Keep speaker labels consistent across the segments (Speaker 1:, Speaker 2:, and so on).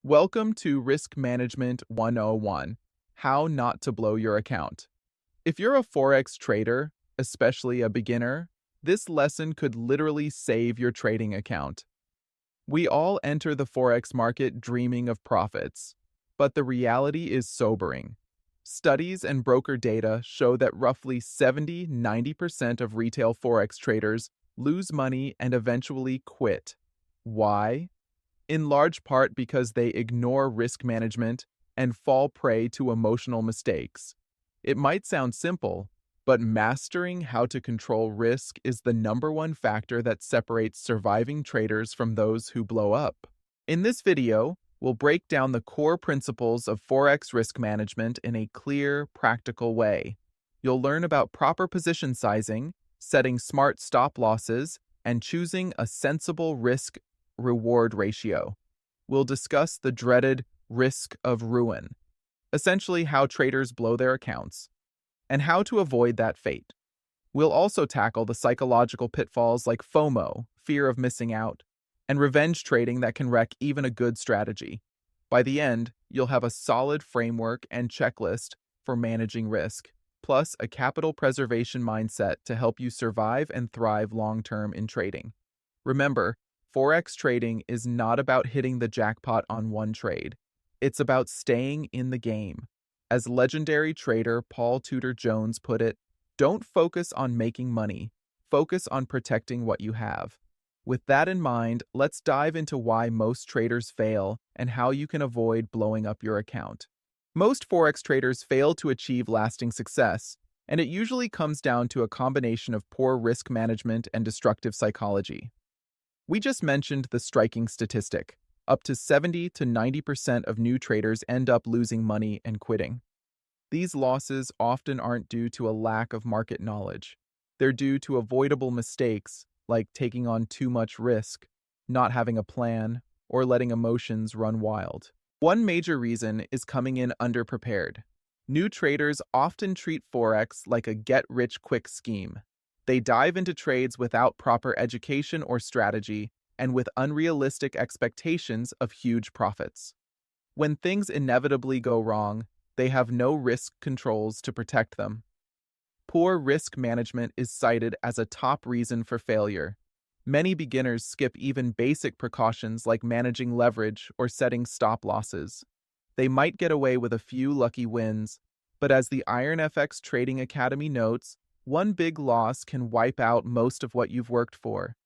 Speaker 1: Welcome to Risk Management 101, How Not to Blow Your Account. If you're a Forex trader, especially a beginner, this lesson could literally save your trading account. We all enter the Forex market dreaming of profits, but the reality is sobering. Studies and broker data show that roughly 70–90% of retail Forex traders lose money and eventually quit. Why? In large part because they ignore risk management and fall prey to emotional mistakes. It might sound simple, but mastering how to control risk is the #1 factor that separates surviving traders from those who blow up. In this video, we'll break down the core principles of Forex risk management in a clear, practical way. You'll learn about proper position sizing, setting smart stop losses, and choosing a sensible risk-reward ratio. We'll discuss the dreaded risk of ruin, essentially how traders blow their accounts, and how to avoid that fate. We'll also tackle the psychological pitfalls like FOMO, fear of missing out, and revenge trading that can wreck even a good strategy. By the end, you'll have a solid framework and checklist for managing risk, plus a capital preservation mindset to help you survive and thrive long-term in trading. Remember, Forex trading is not about hitting the jackpot on one trade. It's about staying in the game. As legendary trader Paul Tudor Jones put it, don't focus on making money, focus on protecting what you have. With that in mind, let's dive into why most traders fail and how you can avoid blowing up your account. Most Forex traders fail to achieve lasting success, and it usually comes down to a combination of poor risk management and destructive psychology. We just mentioned the striking statistic. Up to 70–90% of new traders end up losing money and quitting. These losses often aren't due to a lack of market knowledge. They're due to avoidable mistakes like taking on too much risk, not having a plan, or letting emotions run wild. One major reason is coming in underprepared. New traders often treat Forex like a get-rich-quick scheme. They dive into trades without proper education or strategy and with unrealistic expectations of huge profits. When things inevitably go wrong, they have no risk controls to protect them. Poor risk management is cited as a top reason for failure. Many beginners skip even basic precautions like managing leverage or setting stop losses. They might get away with a few lucky wins, but as the IronFX Trading Academy notes, one big loss can wipe out most of what you've worked for.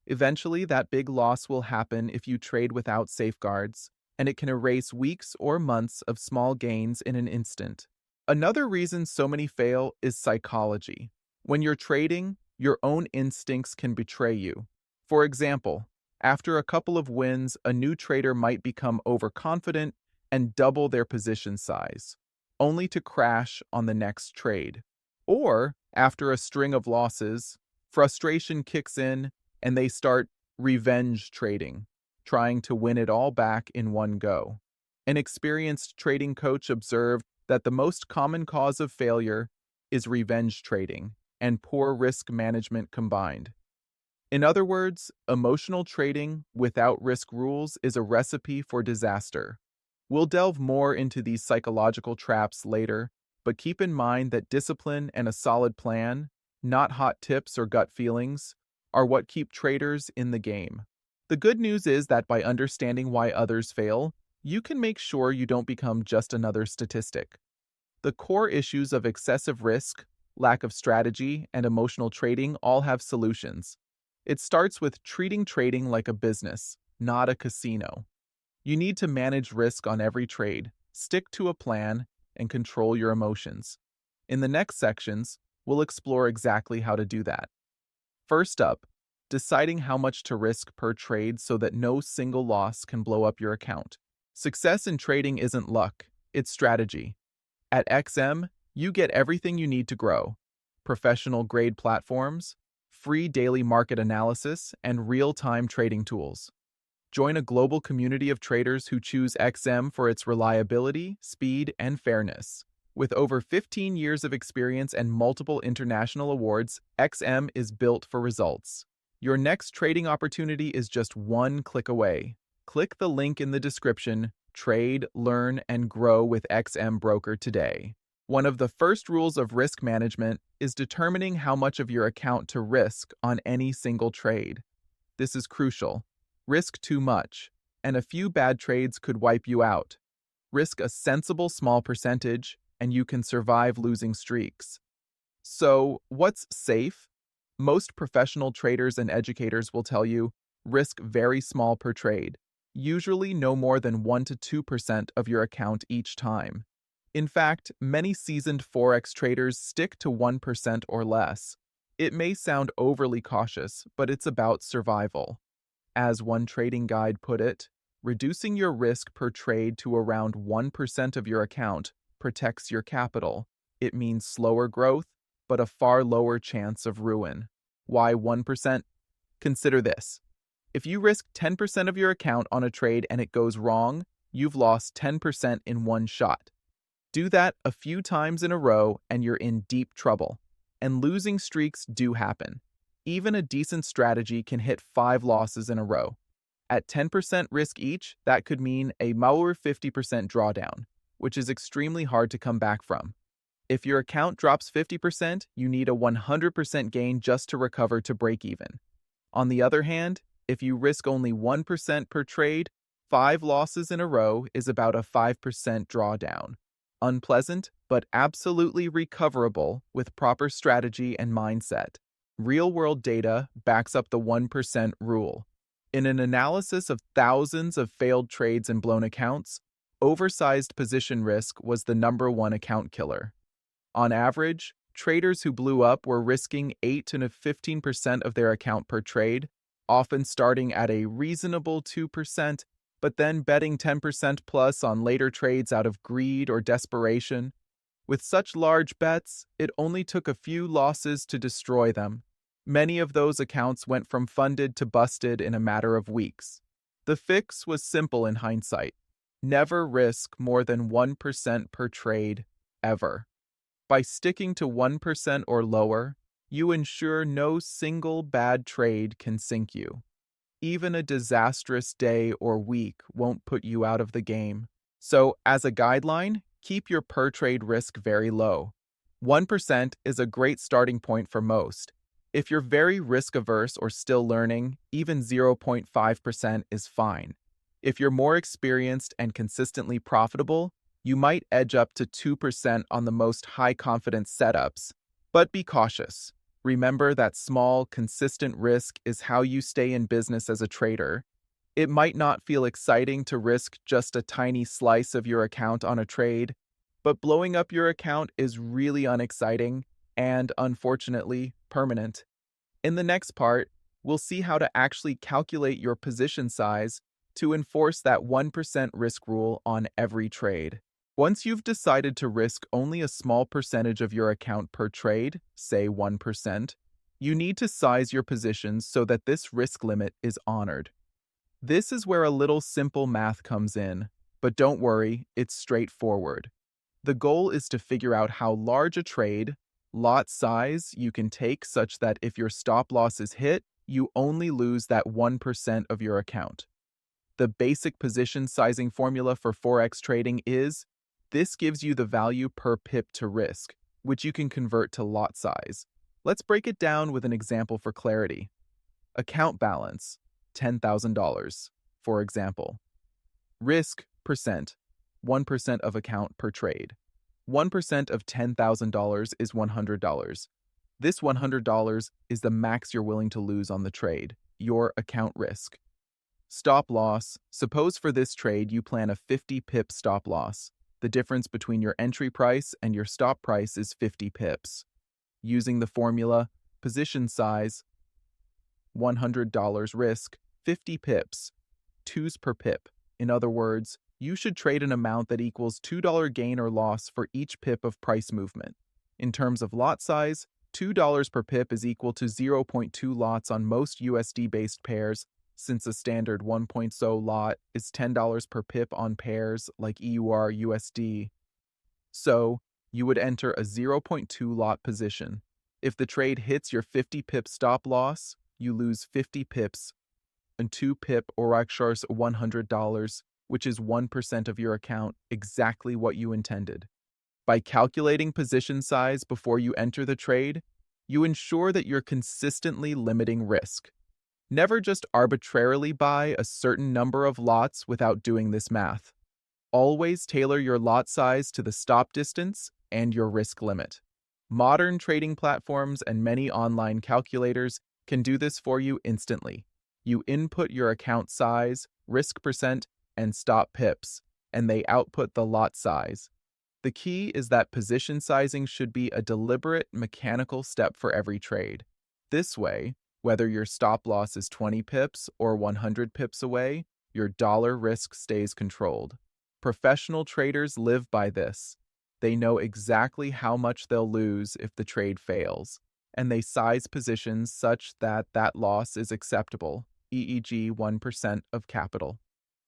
Speaker 1: Eventually, that big loss will happen if you trade without safeguards, and it can erase weeks or months of small gains in an instant. Another reason so many fail is psychology. When you're trading, your own instincts can betray you. For example, after a couple of wins, a new trader might become overconfident and double their position size, only to crash on the next trade. Or, after a string of losses, frustration kicks in and they start revenge trading, trying to win it all back in one go. An experienced trading coach observed that the most common cause of failure is revenge trading and poor risk management combined. In other words, emotional trading without risk rules is a recipe for disaster. We'll delve more into these psychological traps later, but keep in mind that discipline and a solid plan, not hot tips or gut feelings, are what keep traders in the game. The good news is that by understanding why others fail, you can make sure you don't become just another statistic. The core issues of excessive risk, lack of strategy, and emotional trading all have solutions. It starts with treating trading like a business, not a casino. You need to manage risk on every trade, stick to a plan, and control your emotions. In the next sections, we'll explore exactly how to do that. First up, deciding how much to risk per trade so that no single loss can blow up your account. Success in trading isn't luck, it's strategy. At XM, you get everything you need to grow: professional-grade platforms, free daily market analysis, and real-time trading tools. Join a global community of traders who choose XM for its reliability, speed, and fairness. With over 15 years of experience and multiple international awards, XM is built for results. Your next trading opportunity is just one click away. Click the link in the description, Trade, learn, and grow with XM Broker today. One of the first rules of risk management is determining how much of your account to risk on any single trade. This is crucial. Risk too much, and a few bad trades could wipe you out. Risk a sensible small percentage, and you can survive losing streaks. So, what's safe? Most professional traders and educators will tell you risk very small per trade, usually no more than 1 to 2% of your account each time. In fact, many seasoned Forex traders stick to 1% or less. It may sound overly cautious, but it's about survival. As one trading guide put it, reducing your risk per trade to around 1% of your account protects your capital. It means slower growth, but a far lower chance of ruin. Why 1%? Consider this. If you risk 10% of your account on a trade and it goes wrong, you've lost 10% in one shot. Do that a few times in a row and you're in deep trouble. And losing streaks do happen. Even a decent strategy can hit 5 losses in a row. At 10% risk each, that could mean a over 50% drawdown, which is extremely hard to come back from. If your account drops 50%, you need a 100% gain just to recover to break even. On the other hand, if you risk only 1% per trade, 5 losses in a row is about a 5% drawdown. Unpleasant, but absolutely recoverable with proper strategy and mindset. Real-world data backs up the 1% rule. In an analysis of thousands of failed trades and blown accounts, oversized position risk was the #1 account killer. On average, traders who blew up were risking 8 to 15% of their account per trade, often starting at a reasonable 2%, but then betting 10% plus on later trades out of greed or desperation. With such large bets, it only took a few losses to destroy them. Many of those accounts went from funded to busted in a matter of weeks. The fix was simple in hindsight. Never risk more than 1% per trade, ever. By sticking to 1% or lower, you ensure no single bad trade can sink you. Even a disastrous day or week won't put you out of the game. So, as a guideline, keep your per-trade risk very low. 1% is a great starting point for most. If you're very risk-averse or still learning, even 0.5% is fine. If you're more experienced and consistently profitable, you might edge up to 2% on the most high-confidence setups. But be cautious. Remember that small, consistent risk is how you stay in business as a trader. It might not feel exciting to risk just a tiny slice of your account on a trade, but blowing up your account is really unexciting and, unfortunately, permanent. In the next part, we'll see how to actually calculate your position size to enforce that 1% risk rule on every trade. Once you've decided to risk only a small percentage of your account per trade, say 1%, you need to size your positions so that this risk limit is honored. This is where a little simple math comes in, but don't worry, it's straightforward. The goal is to figure out how large a trade, lot size you can take such that if your stop loss is hit, you only lose that 1% of your account. The basic position sizing formula for Forex trading is, this gives you the value per pip to risk, which you can convert to lot size. Let's break it down with an example for clarity. Account balance, $10,000, for example. Risk percent, 1% of account per trade. 1% of $10,000 is $100. This $100 is the max you're willing to lose on the trade, your account risk. Stop loss, suppose for this trade you plan a 50 pip stop loss. The difference between your entry price and your stop price is 50 pips. Using the formula, position size, $100 risk, 50 pips, 2s per pip. In other words, you should trade an amount that equals $2 gain or loss for each pip of price movement. In terms of lot size, $2 per pip is equal to 0.2 lots on most USD-based pairs, since a standard 1.0 lot is $10 per pip on pairs like EUR USD. So, you would enter a 0.2 lot position. If the trade hits your 50 pip stop loss, you lose 50 pips and 2 pip or actually $100. which is 1% of your account, exactly what you intended. By calculating position size before you enter the trade, you ensure that you're consistently limiting risk. Never just arbitrarily buy a certain number of lots without doing this math. Always tailor your lot size to the stop distance and your risk limit. Modern trading platforms and many online calculators can do this for you instantly. You input your account size, risk percent, and stop pips, and they output the lot size. The key is that position sizing should be a deliberate, mechanical step for every trade. This way, whether your stop loss is 20 pips or 100 pips away, your dollar risk stays controlled. Professional traders live by this. They know exactly how much they'll lose if the trade fails, and they size positions such that that loss is acceptable, e.g. 1% of capital.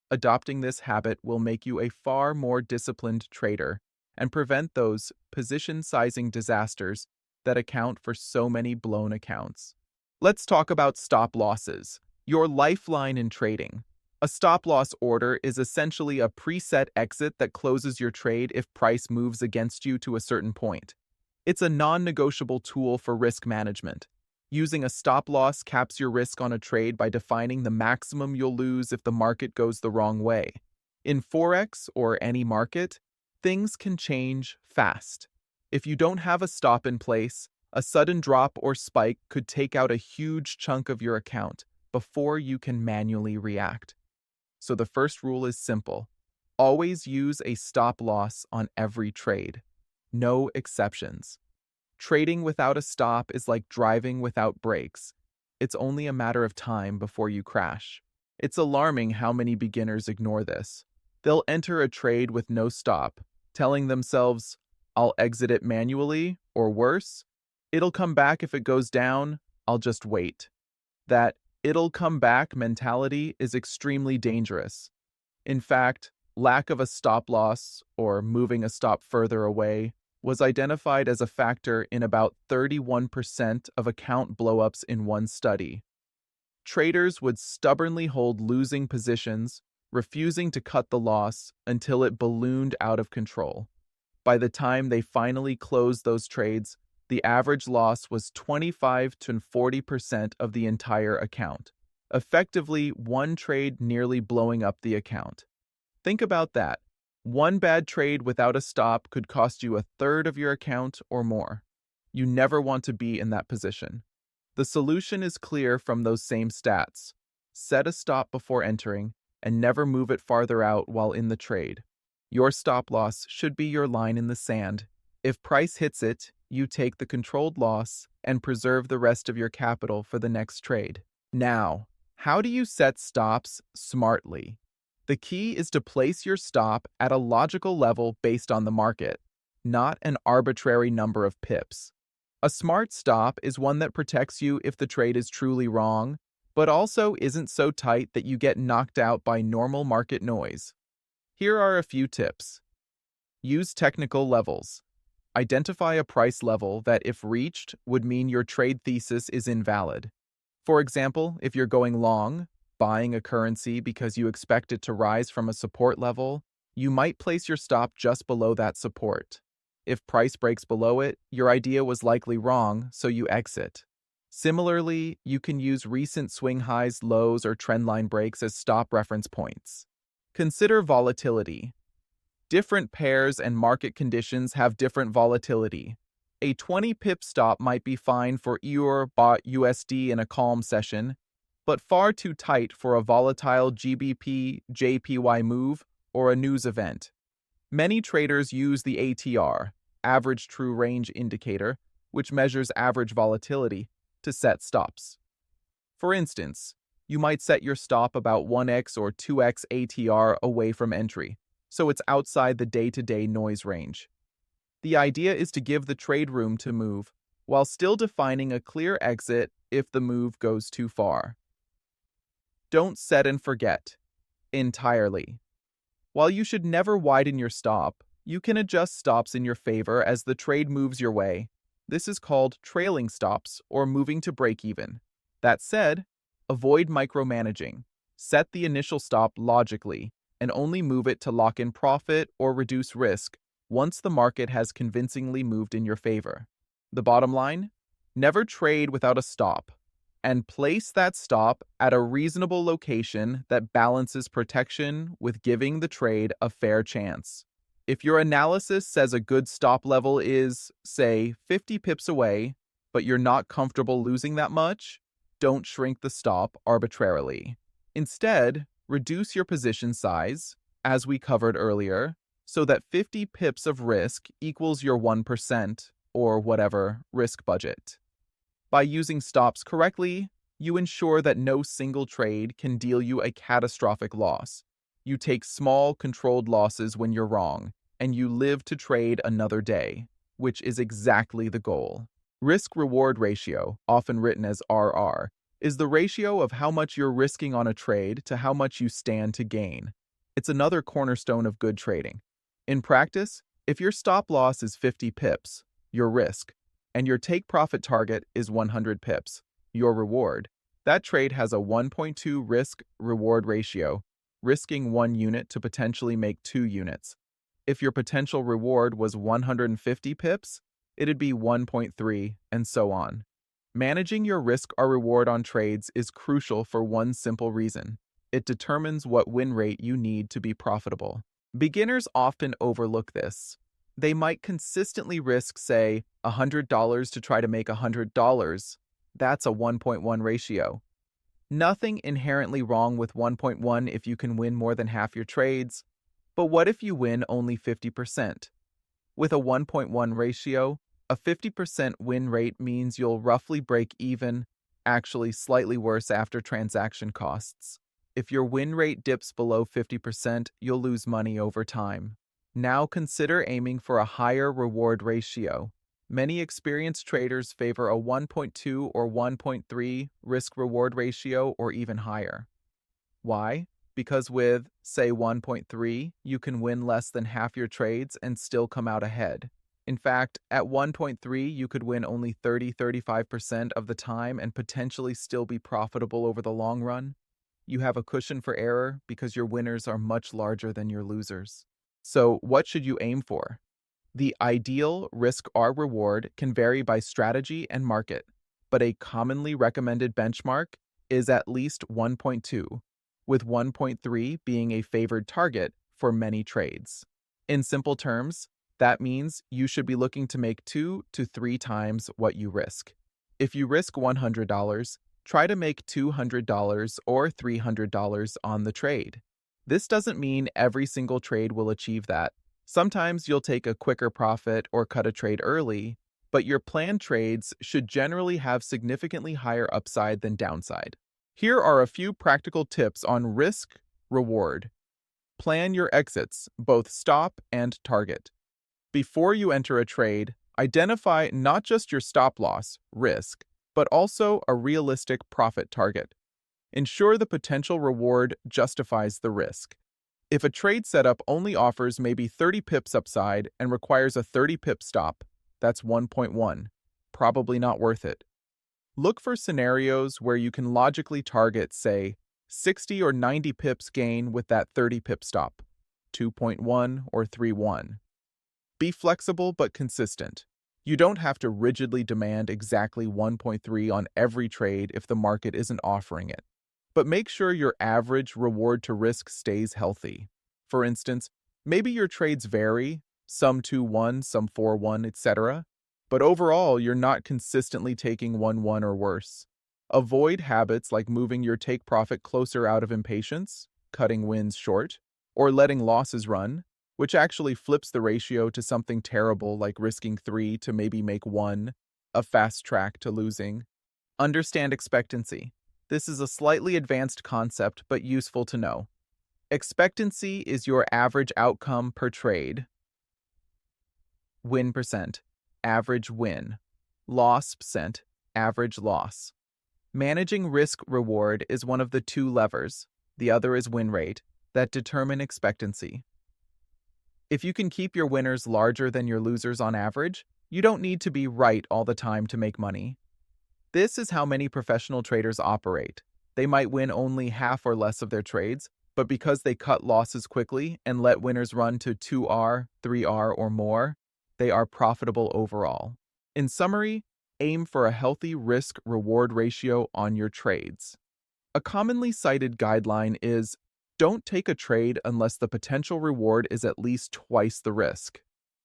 Speaker 1: Adopting this habit will make you a far more disciplined trader and prevent those position sizing disasters that account for so many blown accounts. Let's talk about stop losses, your lifeline in trading. A stop loss order is essentially a preset exit that closes your trade if price moves against you to a certain point. It's a non-negotiable tool for risk management. Using a stop loss caps your risk on a trade by defining the maximum you'll lose if the market goes the wrong way. In Forex or any market, things can change fast. If you don't have a stop in place, a sudden drop or spike could take out a huge chunk of your account before you can manually react. So the first rule is simple. Always use a stop loss on every trade. No exceptions. Trading without a stop is like driving without brakes. It's only a matter of time before you crash. It's alarming how many beginners ignore this. They'll enter a trade with no stop, telling themselves, I'll exit it manually, or worse, it'll come back if it goes down, I'll just wait. That it'll come back mentality is extremely dangerous. In fact, lack of a stop loss, or moving a stop further away, was identified as a factor in about 31% of account blowups in one study. Traders would stubbornly hold losing positions, refusing to cut the loss until it ballooned out of control. By the time they finally closed those trades, the average loss was 25 to 40% of the entire account, effectively one trade nearly blowing up the account. Think about that. One bad trade without a stop could cost you a third of your account or more. You never want to be in that position. The solution is clear from those same stats. Set a stop before entering, and never move it farther out while in the trade. Your stop loss should be your line in the sand. If price hits it, you take the controlled loss and preserve the rest of your capital for the next trade. Now, how do you set stops smartly? The key is to place your stop at a logical level based on the market, not an arbitrary number of pips. A smart stop is one that protects you if the trade is truly wrong, but also isn't so tight that you get knocked out by normal market noise. Here are a few tips. Use technical levels. Identify a price level that, if reached, would mean your trade thesis is invalid. For example, if you're going long, buying a currency because you expect it to rise from a support level, you might place your stop just below that support. If price breaks below it, your idea was likely wrong, so you exit. Similarly, you can use recent swing highs, lows, or trendline breaks as stop reference points. Consider volatility. Different pairs and market conditions have different volatility. A 20 pip stop might be fine for EUR/BAT USD in a calm session, but far too tight for a volatile GBP JPY move or a news event. Many traders use the ATR, average true range indicator, which measures average volatility, to set stops. For instance, you might set your stop about 1x or 2x ATR away from entry, so it's outside the day-to-day noise range. The idea is to give the trade room to move, while still defining a clear exit if the move goes too far. Don't set and forget entirely. While you should never widen your stop, you can adjust stops in your favor as the trade moves your way. This is called trailing stops or moving to break-even. That said, avoid micromanaging. Set the initial stop logically, and only move it to lock in profit or reduce risk once the market has convincingly moved in your favor. The bottom line? Never trade without a stop, and place that stop at a reasonable location that balances protection with giving the trade a fair chance. If your analysis says a good stop level is, say, 50 pips away, but you're not comfortable losing that much, don't shrink the stop arbitrarily. Instead, reduce your position size, as we covered earlier, so that 50 pips of risk equals your 1% or whatever risk budget. By using stops correctly, you ensure that no single trade can deal you a catastrophic loss. You take small, controlled losses when you're wrong, and you live to trade another day, which is exactly the goal. Risk-reward ratio, often written as RR, is the ratio of how much you're risking on a trade to how much you stand to gain. It's another cornerstone of good trading. In practice, if your stop loss is 50 pips, your risk, and your take profit target is 100 pips, your reward, that trade has a 1.2 risk-reward ratio, risking 1 unit to potentially make 2 units. If your potential reward was 150 pips, it'd be 1.3, and so on. Managing your risk or reward on trades is crucial for one simple reason. It determines what win rate you need to be profitable. Beginners often overlook this. They might consistently risk, say, $100 to try to make $100. That's a 1.1 ratio. Nothing inherently wrong with 1.1 if you can win more than half your trades, but what if you win only 50%? With a 1.1 ratio, a 50% win rate means you'll roughly break even, actually slightly worse after transaction costs. If your win rate dips below 50%, you'll lose money over time. Now consider aiming for a higher reward ratio. Many experienced traders favor a 1.2 or 1.3 risk-reward ratio or even higher. Why? Because with, say, 1.3, you can win less than half your trades and still come out ahead. In fact, at 1.3, you could win only 30-35% of the time and potentially still be profitable over the long run. You have a cushion for error because your winners are much larger than your losers. So, what should you aim for? The ideal risk or reward can vary by strategy and market, but a commonly recommended benchmark is at least 1.2, with 1.3 being a favored target for many trades. In simple terms, that means you should be looking to make 2 to 3 times what you risk. If you risk $100, try to make $200 or $300 on the trade. This doesn't mean every single trade will achieve that. Sometimes you'll take a quicker profit or cut a trade early, but your planned trades should generally have significantly higher upside than downside. Here are a few practical tips on risk, reward. Plan your exits, both stop and target. Before you enter a trade, identify not just your stop loss, risk, but also a realistic profit target. Ensure the potential reward justifies the risk. If a trade setup only offers maybe 30 pips upside and requires a 30 pip stop, that's 1.1. Probably not worth it. Look for scenarios where you can logically target, say, 60 or 90 pips gain with that 30 pip stop, 2.1 or 3.1. Be flexible but consistent. You don't have to rigidly demand exactly 1.3 on every trade if the market isn't offering it. But make sure your average reward to risk stays healthy. For instance, maybe your trades vary, some 2-1, some 4-1, etc. But overall, you're not consistently taking 1-1 or worse. Avoid habits like moving your take profit closer out of impatience, cutting wins short, or letting losses run, which actually flips the ratio to something terrible like risking 3 to maybe make 1, a fast track to losing. Understand expectancy. This is a slightly advanced concept, but useful to know. Expectancy is your average outcome per trade. Win percent, average win. Loss percent, average loss. Managing risk-reward is one of the 2 levers, the other is win rate, that determine expectancy. If you can keep your winners larger than your losers on average, you don't need to be right all the time to make money. This is how many professional traders operate. They might win only half or less of their trades, but because they cut losses quickly and let winners run to 2R, 3R, or more, they are profitable overall. In summary, aim for a healthy risk-reward ratio on your trades. A commonly cited guideline is, don't take a trade unless the potential reward is at least twice the risk.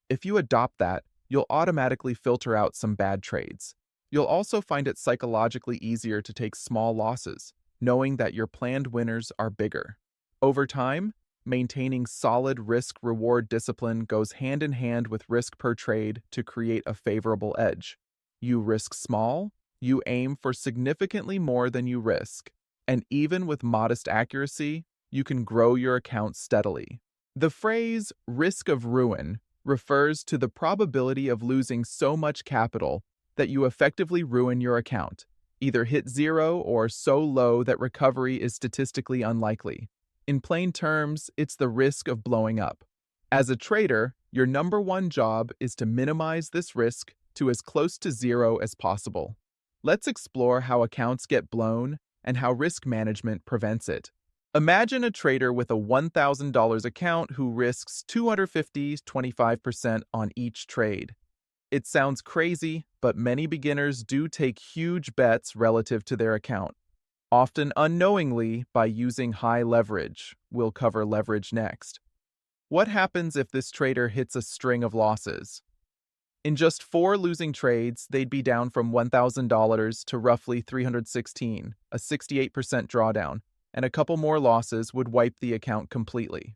Speaker 1: If you adopt that, you'll automatically filter out some bad trades. You'll also find it psychologically easier to take small losses, knowing that your planned winners are bigger. Over time, maintaining solid risk-reward discipline goes hand in hand with risk per trade to create a favorable edge. You risk small, you aim for significantly more than you risk, and even with modest accuracy, you can grow your account steadily. The phrase risk of ruin refers to the probability of losing so much capital that you effectively ruin your account, either hit zero or so low that recovery is statistically unlikely. In plain terms, it's the risk of blowing up. As a trader, your number one job is to minimize this risk to as close to zero as possible. Let's explore how accounts get blown and how risk management prevents it. Imagine a trader with a $1,000 account who risks 25% on each trade. It sounds crazy, but many beginners do take huge bets relative to their account, often unknowingly by using high leverage. We'll cover leverage next. What happens if this trader hits a string of losses? In just 4 losing trades, they'd be down from $1,000 to roughly $316, a 68% drawdown, and a couple more losses would wipe the account completely.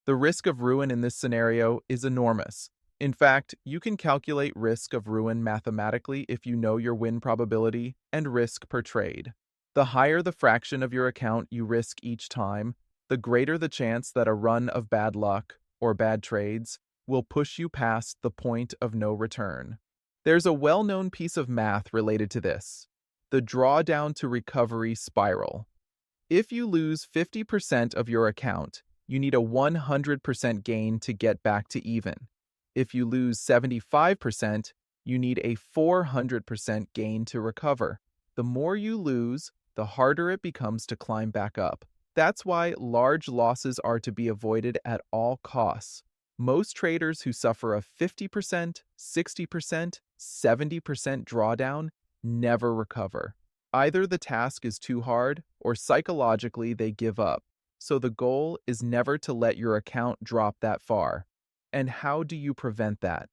Speaker 1: The risk of ruin in this scenario is enormous. In fact, you can calculate risk of ruin mathematically if you know your win probability and risk per trade. The higher the fraction of your account you risk each time, the greater the chance that a run of bad luck, or bad trades, will push you past the point of no return. There's a well-known piece of math related to this, the drawdown to recovery spiral. If you lose 50% of your account, you need a 100% gain to get back to even. If you lose 75%, you need a 400% gain to recover. The more you lose, the harder it becomes to climb back up. That's why large losses are to be avoided at all costs. Most traders who suffer a 50%, 60%, 70% drawdown never recover. Either the task is too hard or psychologically they give up. So the goal is never to let your account drop that far. And how do you prevent that?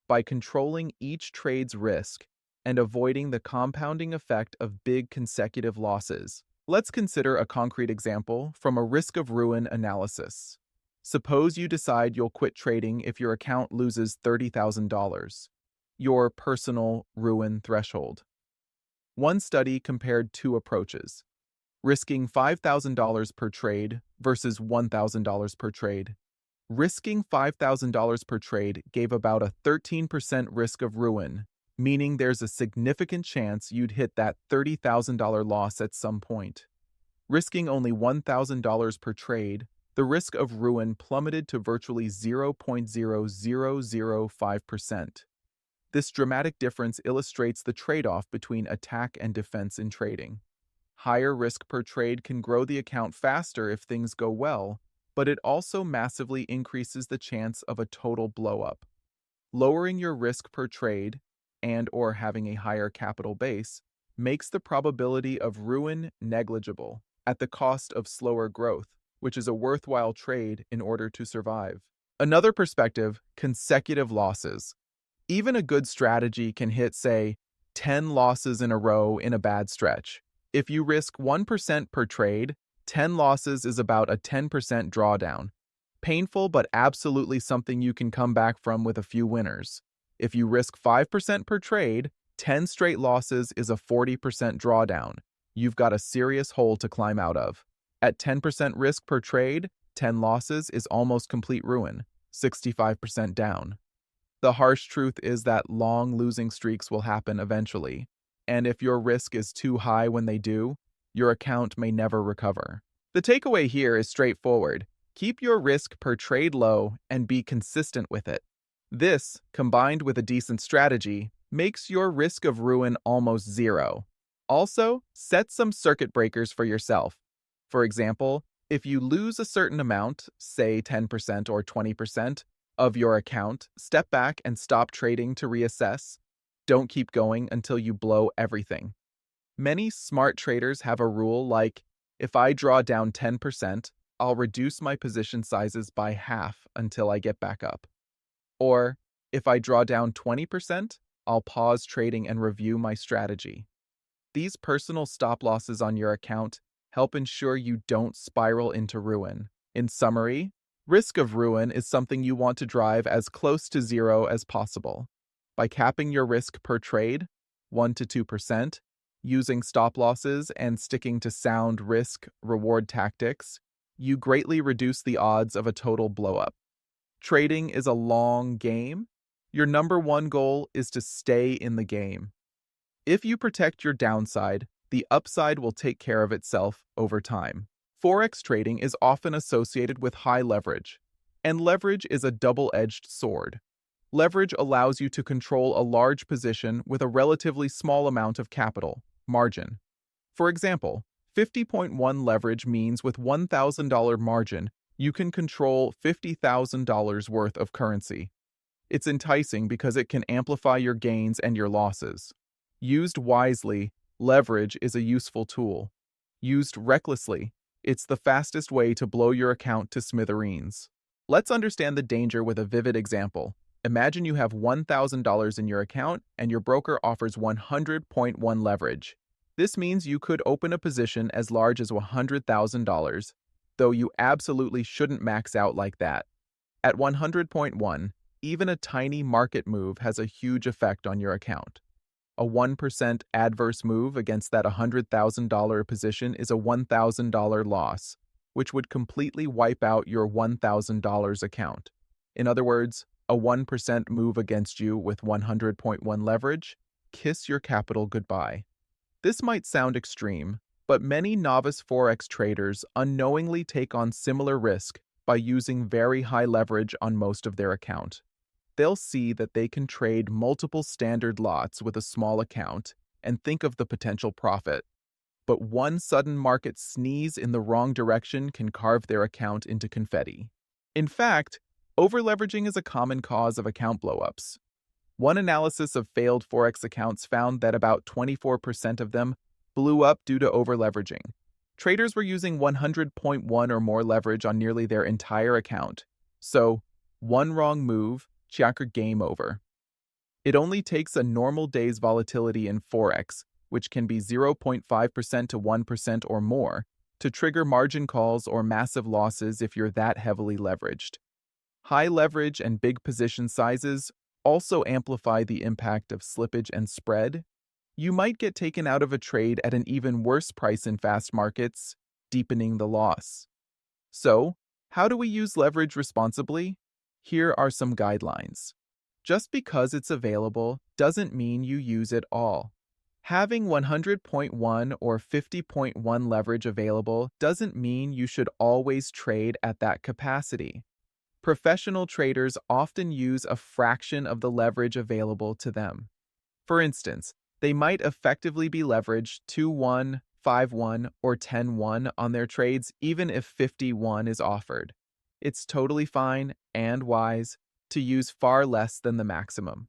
Speaker 1: By controlling each trade's risk and avoiding the compounding effect of big consecutive losses. Let's consider a concrete example from a risk of ruin analysis. Suppose you decide you'll quit trading if your account loses $30,000, your personal ruin threshold. One study compared 2 approaches, risking $5,000 per trade versus $1,000 per trade. Risking $5,000 per trade gave about a 13% risk of ruin, meaning there's a significant chance you'd hit that $30,000 loss at some point. Risking only $1,000 per trade, the risk of ruin plummeted to virtually 0.0005%. This dramatic difference illustrates the trade-off between attack and defense in trading. Higher risk per trade can grow the account faster if things go well, but it also massively increases the chance of a total blow-up. Lowering your risk per trade, and/or having a higher capital base, makes the probability of ruin negligible at the cost of slower growth, which is a worthwhile trade in order to survive. Another perspective, consecutive losses. Even a good strategy can hit, say, 10 losses in a row in a bad stretch. If you risk 1% per trade, 10 losses is about a 10% drawdown. Painful, but absolutely something you can come back from with a few winners. If you risk 5% per trade, 10 straight losses is a 40% drawdown. You've got a serious hole to climb out of. At 10% risk per trade, 10 losses is almost complete ruin, 65% down. The harsh truth is that long losing streaks will happen eventually, and if your risk is too high when they do, your account may never recover. The takeaway here is straightforward. Keep your risk per trade low and be consistent with it. This, combined with a decent strategy, makes your risk of ruin almost zero. Also, set some circuit breakers for yourself. For example, If you lose a certain amount, say 10% or 20% of your account, step back and stop trading to reassess. Don't keep going until you blow everything. Many smart traders have a rule like, if I draw down 10%, I'll reduce my position sizes by half until I get back up. Or, if I draw down 20%, I'll pause trading and review my strategy. These personal stop losses on your account help ensure you don't spiral into ruin. In summary, risk of ruin is something you want to drive as close to zero as possible. By capping your risk per trade, 1 to 2%, using stop losses and sticking to sound risk-reward tactics, you greatly reduce the odds of a total blow-up. Trading is a long game. Your number one goal is to stay in the game. If you protect your downside, the upside will take care of itself over time. Forex trading is often associated with high leverage, and leverage is a double-edged sword. Leverage allows you to control a large position with a relatively small amount of capital, margin. For example, 50.1 leverage means with $1,000 margin, you can control $50,000 worth of currency. It's enticing because it can amplify your gains and your losses. Used wisely, leverage is a useful tool. Used recklessly, it's the fastest way to blow your account to smithereens. Let's understand the danger with a vivid example. Imagine you have $1,000 in your account and your broker offers 100.1 leverage. This means you could open a position as large as $100,000, though you absolutely shouldn't max out like that. At 100.1, even a tiny market move has a huge effect on your account. A 1% adverse move against that $100,000 position is a $1,000 loss, which would completely wipe out your $1,000 account. In other words, a 1% move against you with 100.1 leverage, kiss your capital goodbye. This might sound extreme, but many novice Forex traders unknowingly take on similar risk by using very high leverage on most of their account. They'll see that they can trade multiple standard lots with a small account and think of the potential profit. But one sudden market sneeze in the wrong direction can carve their account into confetti. In fact, overleveraging is a common cause of account blowups. One analysis of failed Forex accounts found that about 24% of them blew up due to overleveraging. Traders were using 100.1 or more leverage on nearly their entire account. So, one wrong move, checker game over. It only takes a normal day's volatility in Forex, which can be 0.5% to 1% or more, to trigger margin calls or massive losses if you're that heavily leveraged. High leverage and big position sizes also amplify the impact of slippage and spread. You might get taken out of a trade at an even worse price in fast markets, deepening the loss. So, how do we use leverage responsibly? Here are some guidelines. Just because it's available doesn't mean you use it all. Having 100.1 or 50.1 leverage available doesn't mean you should always trade at that capacity. Professional traders often use a fraction of the leverage available to them. For instance, they might effectively be leveraged 2-1, 5-1, or 10-1 on their trades even if 51 is offered. It's totally fine and wise to use far less than the maximum.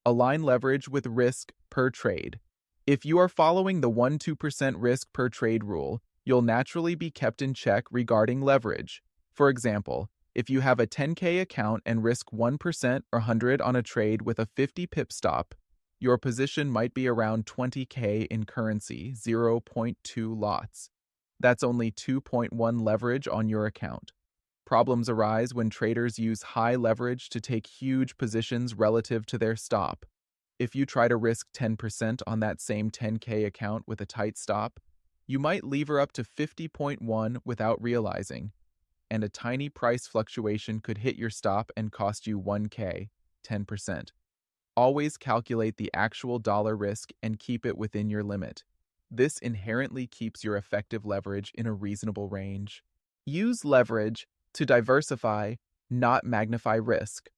Speaker 1: Align leverage with risk per trade. If you are following the 1-2% risk per trade rule, you'll naturally be kept in check regarding leverage. For example, if you have a 10K account and risk 1% or 100 on a trade with a 50 pip stop, your position might be around 20K in currency, 0.2 lots. That's only 2.1 leverage on your account. Problems arise when traders use high leverage to take huge positions relative to their stop. If you try to risk 10% on that same 10K account with a tight stop, you might lever up to 50.1 without realizing, and a tiny price fluctuation could hit your stop and cost you 1K, 10%. Always calculate the actual dollar risk and keep it within your limit. This inherently keeps your effective leverage in a reasonable range. Use leverage to diversify, not magnify risk.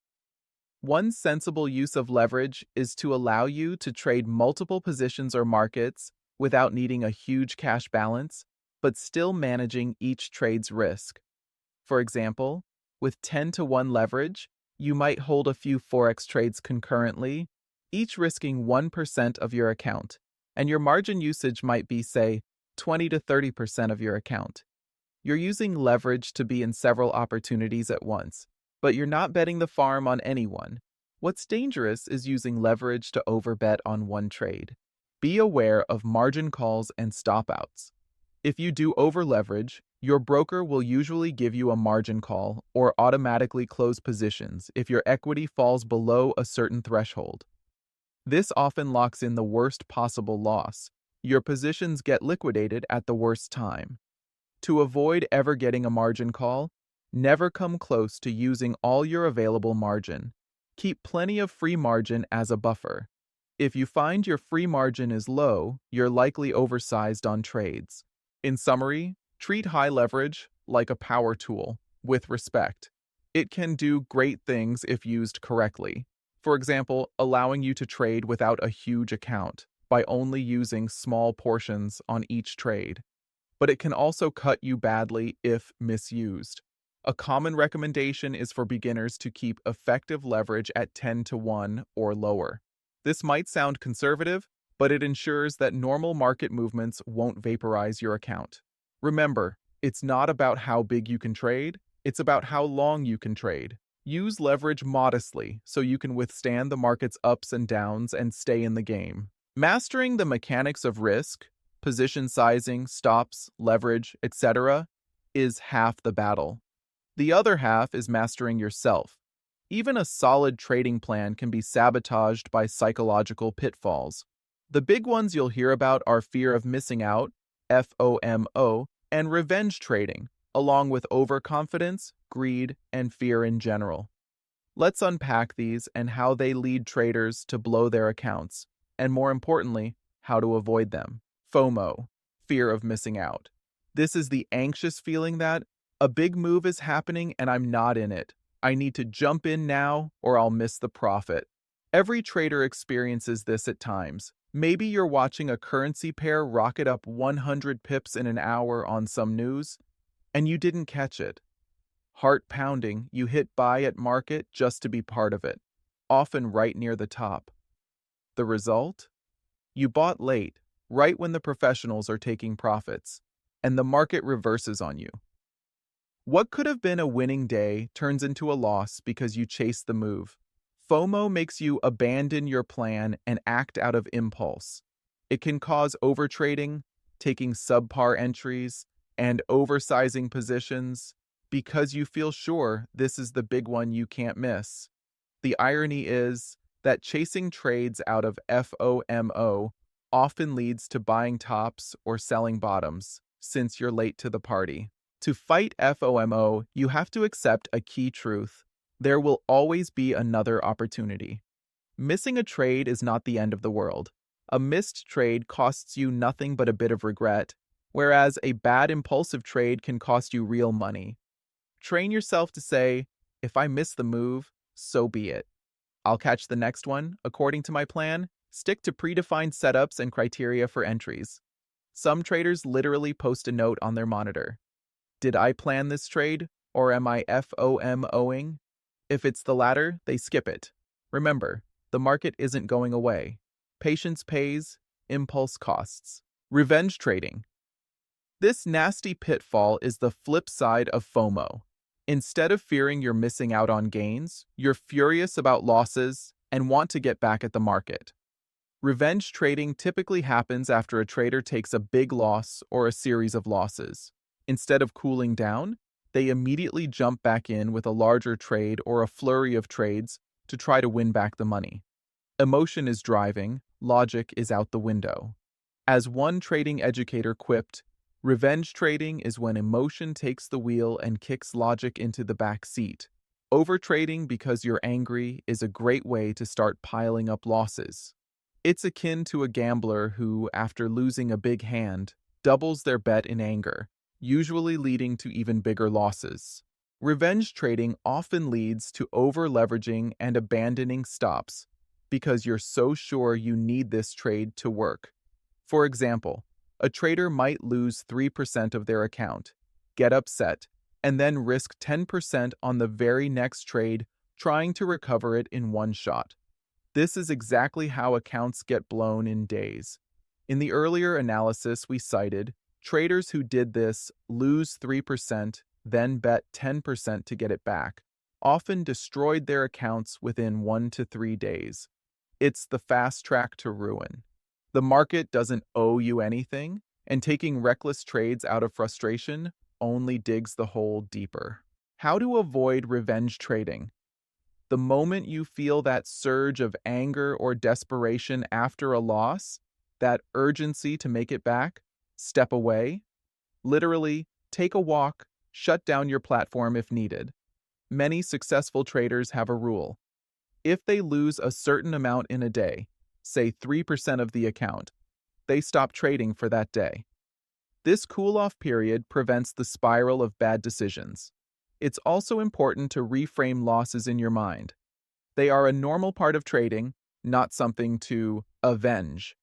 Speaker 1: One sensible use of leverage is to allow you to trade multiple positions or markets without needing a huge cash balance. but still managing each trade's risk. For example, with 10-to-1 leverage, you might hold a few Forex trades concurrently, each risking 1% of your account, and your margin usage might be, say, 20 to 30% of your account. You're using leverage to be in several opportunities at once, but you're not betting the farm on anyone. What's dangerous is using leverage to overbet on one trade. Be aware of margin calls and stop-outs. If you do over-leverage, your broker will usually give you a margin call or automatically close positions if your equity falls below a certain threshold. This often locks in the worst possible loss. Your positions get liquidated at the worst time. To avoid ever getting a margin call, never come close to using all your available margin. Keep plenty of free margin as a buffer. If you find your free margin is low, you're likely oversized on trades. In summary, treat high leverage like a power tool, with respect. It can do great things if used correctly. For example, allowing you to trade without a huge account by only using small portions on each trade. But it can also cut you badly if misused. A common recommendation is for beginners to keep effective leverage at 10-to-1 or lower. This might sound conservative, but it ensures that normal market movements won't vaporize your account. Remember, it's not about how big you can trade, it's about how long you can trade. Use leverage modestly so you can withstand the market's ups and downs and stay in the game. Mastering the mechanics of risk, position sizing, stops, leverage, etc., is half the battle. The other half is mastering yourself. Even a solid trading plan can be sabotaged by psychological pitfalls. The big ones you'll hear about are fear of missing out, FOMO, and revenge trading, along with overconfidence, greed, and fear in general. Let's unpack these and how they lead traders to blow their accounts, and more importantly, how to avoid them. FOMO, fear of missing out. This is the anxious feeling that a big move is happening and I'm not in it. I need to jump in now or I'll miss the profit. Every trader experiences this at times. Maybe you're watching a currency pair rocket up 100 pips in an hour on some news, and you didn't catch it. Heart pounding, you hit buy at market just to be part of it, often right near the top. The result? You bought late, right when the professionals are taking profits, and the market reverses on you. What could have been a winning day turns into a loss because you chased the move. FOMO makes you abandon your plan and act out of impulse. It can cause overtrading, taking subpar entries, and oversizing positions because you feel sure this is the big one you can't miss. The irony is that chasing trades out of FOMO often leads to buying tops or selling bottoms, since you're late to the party. To fight FOMO, you have to accept a key truth. There will always be another opportunity. Missing a trade is not the end of the world. A missed trade costs you nothing but a bit of regret, whereas a bad impulsive trade can cost you real money. Train yourself to say, if I miss the move, so be it. I'll catch the next one, according to my plan. Stick to predefined setups and criteria for entries. Some traders literally post a note on their monitor. Did I plan this trade, or am I FOMOing? If it's the latter, they skip it. Remember, the market isn't going away. Patience pays, impulse costs. Revenge trading. This nasty pitfall is the flip side of FOMO. Instead of fearing you're missing out on gains, you're furious about losses and want to get back at the market. Revenge trading typically happens after a trader takes a big loss or a series of losses. Instead of cooling down, they immediately jump back in with a larger trade or a flurry of trades to try to win back the money. Emotion is driving, logic is out the window. As one trading educator quipped, revenge trading is when emotion takes the wheel and kicks logic into the back seat. Overtrading because you're angry is a great way to start piling up losses. It's akin to a gambler who, after losing a big hand, doubles their bet in anger, usually leading to even bigger losses. Revenge trading often leads to over-leveraging and abandoning stops because you're so sure you need this trade to work. For example, A trader might lose 3% of their account, get upset, and then risk 10% on the very next trade, trying to recover it in one shot. This is exactly how accounts get blown in days. In the earlier analysis we cited, traders who did this lose 3%, then bet 10% to get it back, often destroyed their accounts within 1 to 3 days. It's the fast track to ruin. The market doesn't owe you anything, and taking reckless trades out of frustration only digs the hole deeper. How to avoid revenge trading? The moment you feel that surge of anger or desperation after a loss, that urgency to make it back, step away. Literally, take a walk, shut down your platform if needed. Many successful traders have a rule. If they lose a certain amount in a day, say 3% of the account, they stop trading for that day. This cool-off period prevents the spiral of bad decisions. It's also important to reframe losses in your mind. They are a normal part of trading, not something to avenge.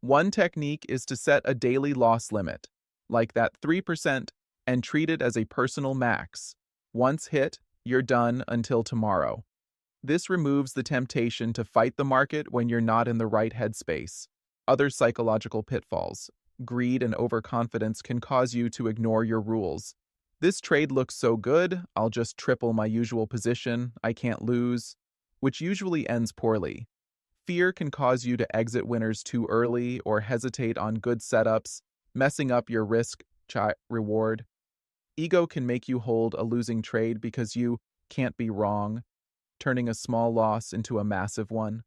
Speaker 1: One technique is to set a daily loss limit, like that 3%, and treat it as a personal max. Once hit, you're done until tomorrow. This removes the temptation to fight the market when you're not in the right headspace. Other psychological pitfalls. Greed and overconfidence can cause you to ignore your rules. This trade looks so good, I'll just triple my usual position, I can't lose, which usually ends poorly. Fear can cause you to exit winners too early or hesitate on good setups, messing up your risk-reward. Ego can make you hold a losing trade because you can't be wrong, turning a small loss into a massive one.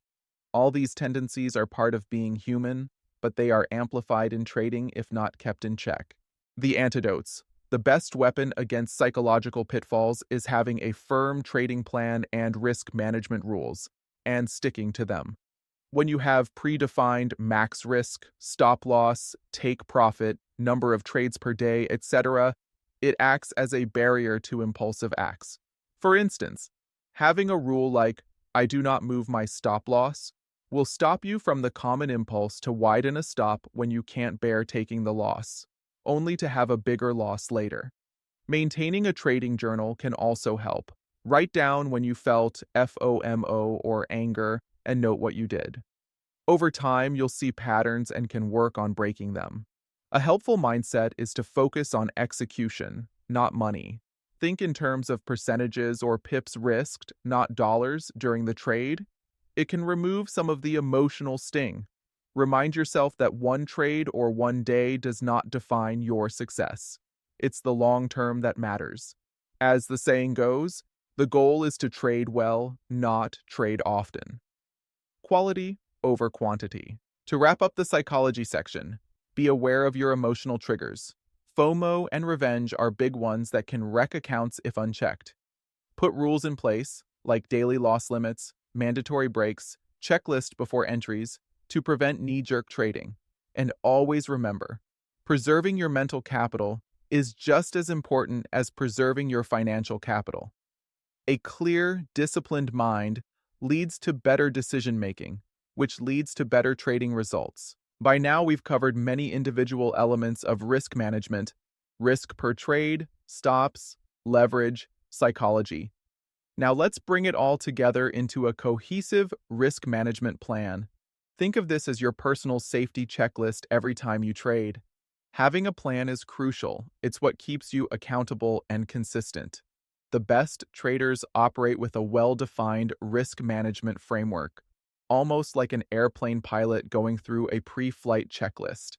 Speaker 1: All these tendencies are part of being human, but they are amplified in trading if not kept in check. The antidotes. The best weapon against psychological pitfalls is having a firm trading plan and risk management rules, and sticking to them. When you have predefined max risk, stop loss, take profit, number of trades per day, etc., it acts as a barrier to impulsive acts. For instance, having a rule like, I do not move my stop loss, will stop you from the common impulse to widen a stop when you can't bear taking the loss, only to have a bigger loss later. Maintaining a trading journal can also help. Write down when you felt FOMO or anger and note what you did. Over time, you'll see patterns and can work on breaking them. A helpful mindset is to focus on execution, not money. Think in terms of percentages or pips risked, not dollars, during the trade. It can remove some of the emotional sting. Remind yourself that one trade or one day does not define your success. It's the long term that matters. As the saying goes, the goal is to trade well, not trade often. Quality over quantity. To wrap up the psychology section, be aware of your emotional triggers. FOMO and revenge are big ones that can wreck accounts if unchecked. Put rules in place, like daily loss limits, mandatory breaks, checklist before entries, to prevent knee-jerk trading. And always remember, preserving your mental capital is just as important as preserving your financial capital. A clear, disciplined mind leads to better decision-making, which leads to better trading results. By now, we've covered many individual elements of risk management: risk per trade, stops, leverage, psychology. Now let's bring it all together into a cohesive risk management plan. Think of this as your personal safety checklist every time you trade. Having a plan is crucial. It's what keeps you accountable and consistent. The best traders operate with a well-defined risk management framework, almost like an airplane pilot going through a pre-flight checklist.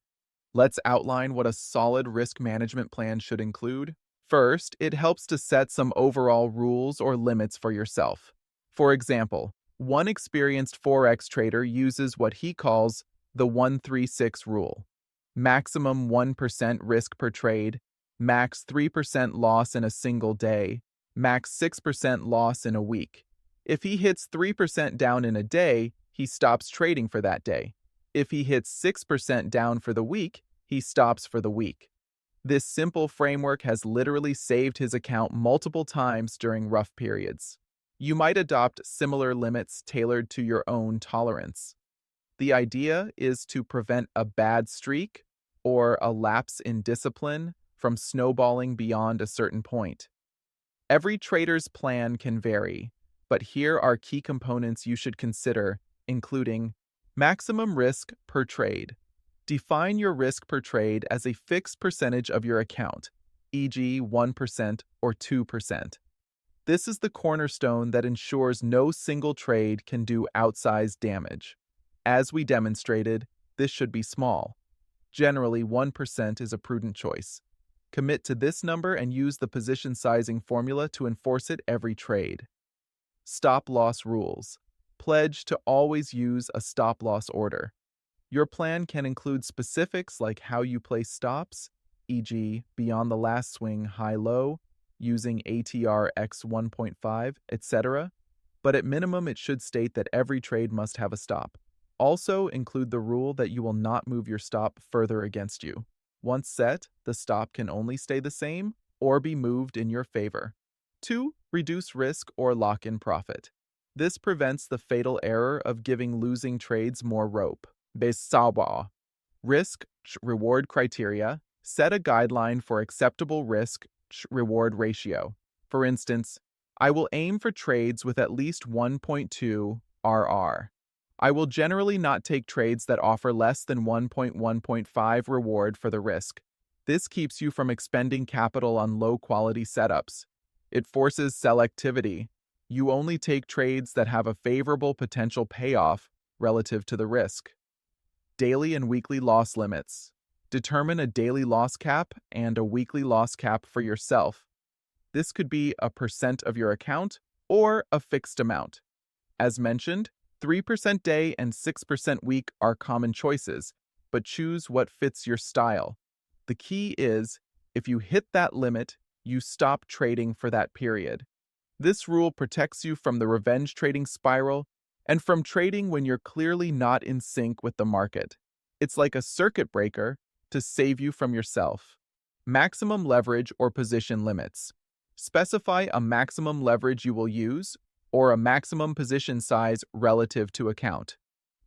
Speaker 1: Let's outline what a solid risk management plan should include. First, it helps to set some overall rules or limits for yourself. For example, one experienced Forex trader uses what he calls the 1-3-6 rule. Maximum 1% risk per trade, max 3% loss in a single day, max 6% loss in a week. If he hits 3% down in a day, he stops trading for that day. If he hits 6% down for the week, he stops for the week. This simple framework has literally saved his account multiple times during rough periods. You might adopt similar limits tailored to your own tolerance. The idea is to prevent a bad streak or a lapse in discipline from snowballing beyond a certain point. Every trader's plan can vary, but here are key components you should consider, including maximum risk per trade. Define your risk per trade as a fixed percentage of your account, e.g. 1% or 2%. This is the cornerstone that ensures no single trade can do outsized damage. As we demonstrated, this should be small. Generally, 1% is a prudent choice. Commit to this number and use the position sizing formula to enforce it every trade. Stop-loss rules. Pledge to always use a stop-loss order. Your plan can include specifics like how you place stops, e.g., beyond the last swing high-low, using ATR x 1.5, etc., but at minimum it should state that every trade must have a stop. Also include the rule that you will not move your stop further against you. Once set, the stop can only stay the same or be moved in your favor. 2. Reduce risk or lock in profit. This prevents the fatal error of giving losing trades more rope. Besaba. Risk-reward criteria. Set a guideline for acceptable risk-reward ratio. For instance, I will aim for trades with at least 1.2 RR. I will generally not take trades that offer less than 1.1.5 reward for the risk. This keeps you from expending capital on low-quality setups. It forces selectivity. You only take trades that have a favorable potential payoff relative to the risk. Daily and weekly loss limits. Determine a daily loss cap and a weekly loss cap for yourself. This could be a percent of your account or a fixed amount. As mentioned, 3% day and 6% week are common choices, but choose what fits your style. The key is, if you hit that limit, you stop trading for that period. This rule protects you from the revenge trading spiral and from trading when you're clearly not in sync with the market. It's like a circuit breaker to save you from yourself. Maximum leverage or position limits. Specify a maximum leverage you will use or a maximum position size relative to account.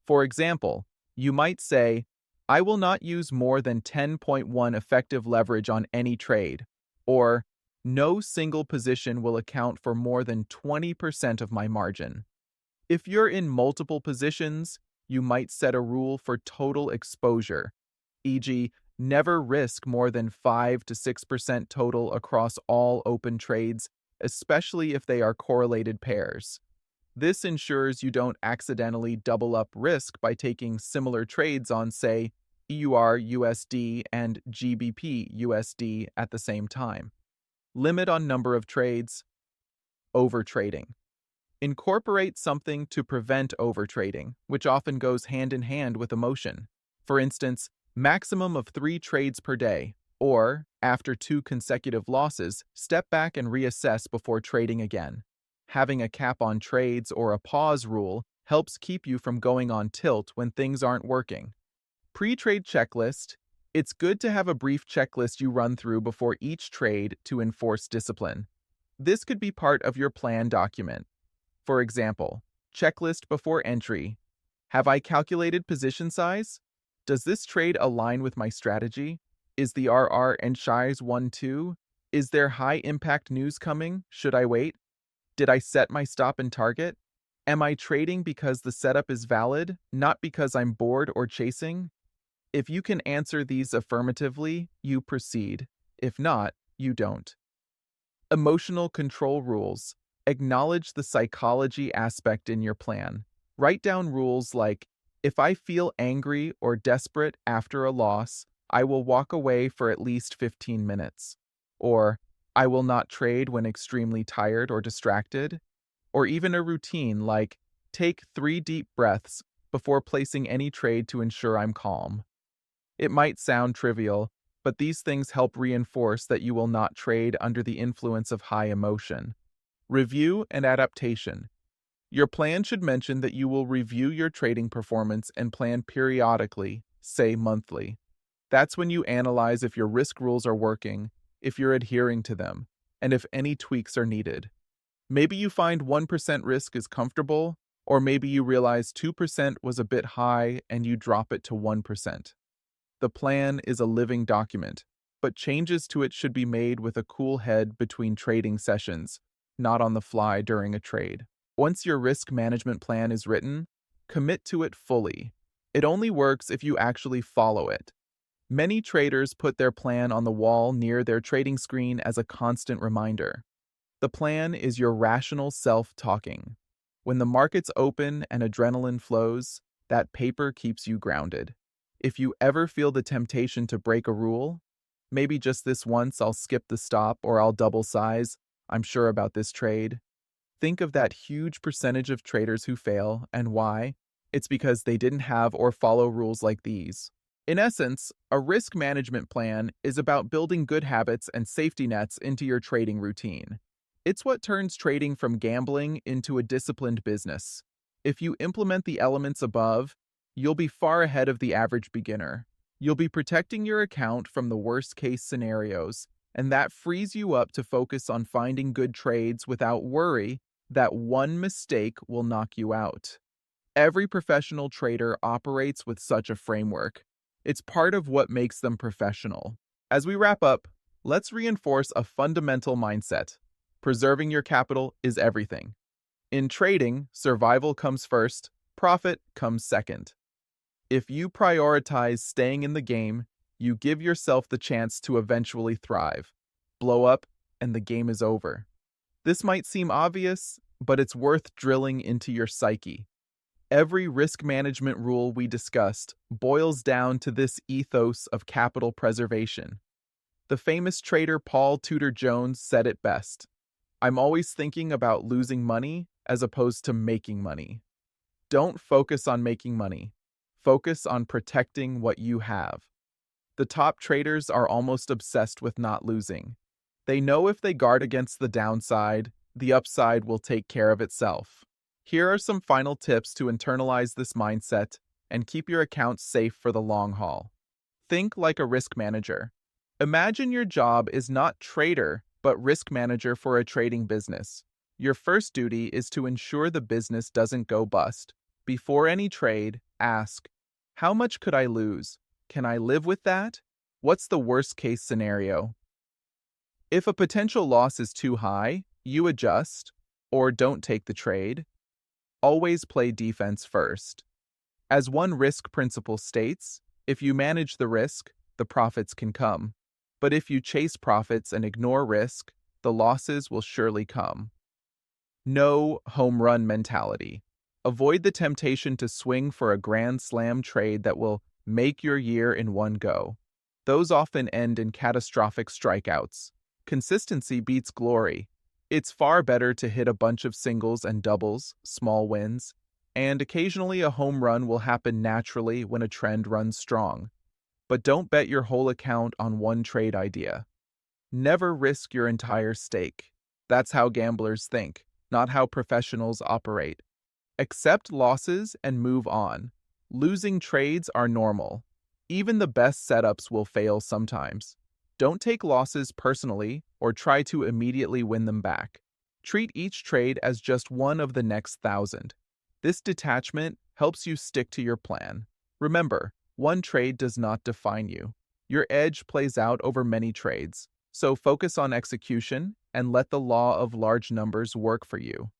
Speaker 1: For example, you might say, I will not use more than 10.1 effective leverage on any trade, or no single position will account for more than 20% of my margin. If you're in multiple positions, you might set a rule for total exposure, e.g., never risk more than 5 to 6% total across all open trades, especially if they are correlated pairs. This ensures you don't accidentally double up risk by taking similar trades on, say, EUR USD and GBP USD at the same time. Limit on number of trades. Overtrading. Incorporate something to prevent overtrading, which often goes hand in hand with emotion. For instance, maximum of 3 trades per day, or, after 2 consecutive losses, step back and reassess before trading again. Having a cap on trades or a pause rule helps keep you from going on tilt when things aren't working. Pre-trade checklist. It's good to have a brief checklist you run through before each trade to enforce discipline. This could be part of your plan document. For example, checklist before entry. Have I calculated position size? Does this trade align with my strategy? Is the RR and size 1-2? Is there high impact news coming? Should I wait? Did I set my stop and target? Am I trading because the setup is valid, not because I'm bored or chasing? If you can answer these affirmatively, you proceed. If not, you don't. Emotional control rules. Acknowledge the psychology aspect in your plan. Write down rules like, if I feel angry or desperate after a loss, I will walk away for at least 15 minutes. Or, I will not trade when extremely tired or distracted. Or even a routine like, take 3 deep breaths before placing any trade to ensure I'm calm. It might sound trivial, but these things help reinforce that you will not trade under the influence of high emotion. Review and adaptation. Your plan should mention that you will review your trading performance and plan periodically, say monthly. That's when you analyze if your risk rules are working, if you're adhering to them, and if any tweaks are needed. Maybe you find 1% risk is comfortable, or maybe you realize 2% was a bit high and you drop it to 1%. The plan is a living document, but changes to it should be made with a cool head between trading sessions, not on the fly during a trade. Once your risk management plan is written, commit to it fully. It only works if you actually follow it. Many traders put their plan on the wall near their trading screen as a constant reminder. The plan is your rational self talking. When the markets open and adrenaline flows, that paper keeps you grounded. If you ever feel the temptation to break a rule, maybe just this once I'll skip the stop or I'll double size, I'm sure about this trade. Think of that huge percentage of traders who fail and why. It's because they didn't have or follow rules like these. In essence, a risk management plan is about building good habits and safety nets into your trading routine. It's what turns trading from gambling into a disciplined business. If you implement the elements above, you'll be far ahead of the average beginner. You'll be protecting your account from the worst-case scenarios, and that frees you up to focus on finding good trades without worry that one mistake will knock you out. Every professional trader operates with such a framework. It's part of what makes them professional. As we wrap up, let's reinforce a fundamental mindset. Preserving your capital is everything. In trading, survival comes first, profit comes second. If you prioritize staying in the game, you give yourself the chance to eventually thrive. Blow up, and the game is over. This might seem obvious, but it's worth drilling into your psyche. Every risk management rule we discussed boils down to this ethos of capital preservation. The famous trader Paul Tudor Jones said it best. I'm always thinking about losing money as opposed to making money. Don't focus on making money. Focus on protecting what you have. The top traders are almost obsessed with not losing. They know if they guard against the downside, the upside will take care of itself. Here are some final tips to internalize this mindset and keep your accounts safe for the long haul. Think like a risk manager. Imagine your job is not trader, but risk manager for a trading business. Your first duty is to ensure the business doesn't go bust. Before any trade, ask, how much could I lose? Can I live with that? What's the worst case scenario? If a potential loss is too high, you adjust or don't take the trade. Always play defense first. As one risk principle states, if you manage the risk, the profits can come. But if you chase profits and ignore risk, the losses will surely come. No home run mentality. Avoid the temptation to swing for a grand slam trade that will make your year in one go. Those often end in catastrophic strikeouts. Consistency beats glory. It's far better to hit a bunch of singles and doubles, small wins, and occasionally a home run will happen naturally when a trend runs strong. But don't bet your whole account on one trade idea. Never risk your entire stake. That's how gamblers think, not how professionals operate. Accept losses and move on. Losing trades are normal. Even the best setups will fail sometimes. Don't take losses personally or try to immediately win them back. Treat each trade as just one of the next 1,000. This detachment helps you stick to your plan. Remember, one trade does not define you. Your edge plays out over many trades, so focus on execution and let the law of large numbers work for you.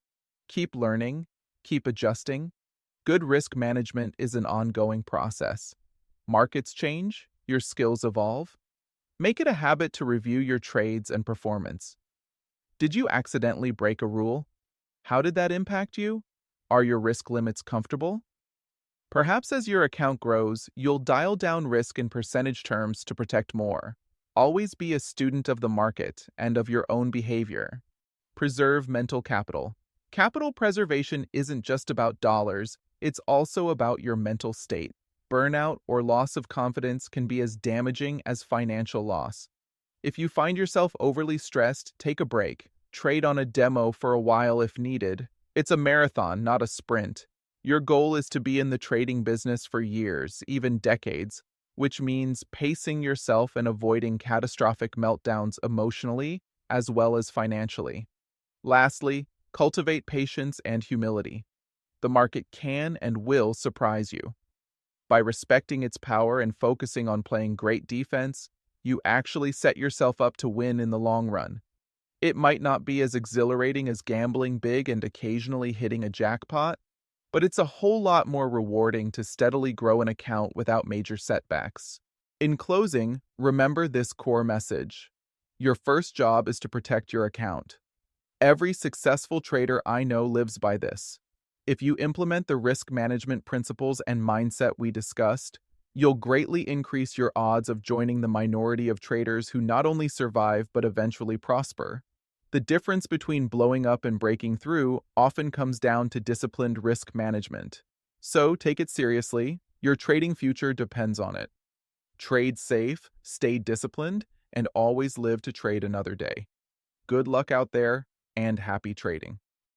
Speaker 1: Keep learning, keep adjusting. Good risk management is an ongoing process. Markets change, your skills evolve. Make it a habit to review your trades and performance. Did you accidentally break a rule? How did that impact you? Are your risk limits comfortable? Perhaps as your account grows, you'll dial down risk in percentage terms to protect more. Always be a student of the market and of your own behavior. Preserve mental capital. Capital preservation isn't just about dollars, it's also about your mental state. Burnout or loss of confidence can be as damaging as financial loss. If you find yourself overly stressed, take a break. Trade on a demo for a while if needed. It's a marathon, not a sprint. Your goal is to be in the trading business for years, even decades, which means pacing yourself and avoiding catastrophic meltdowns emotionally as well as financially. Lastly, cultivate patience and humility. The market can and will surprise you. By respecting its power and focusing on playing great defense, you actually set yourself up to win in the long run. It might not be as exhilarating as gambling big and occasionally hitting a jackpot, but it's a whole lot more rewarding to steadily grow an account without major setbacks. In closing, remember this core message. Your first job is to protect your account. Every successful trader I know lives by this. If you implement the risk management principles and mindset we discussed, you'll greatly increase your odds of joining the minority of traders who not only survive but eventually prosper. The difference between blowing up and breaking through often comes down to disciplined risk management. So take it seriously, your trading future depends on it. Trade safe, stay disciplined, and always live to trade another day. Good luck out there, and happy trading.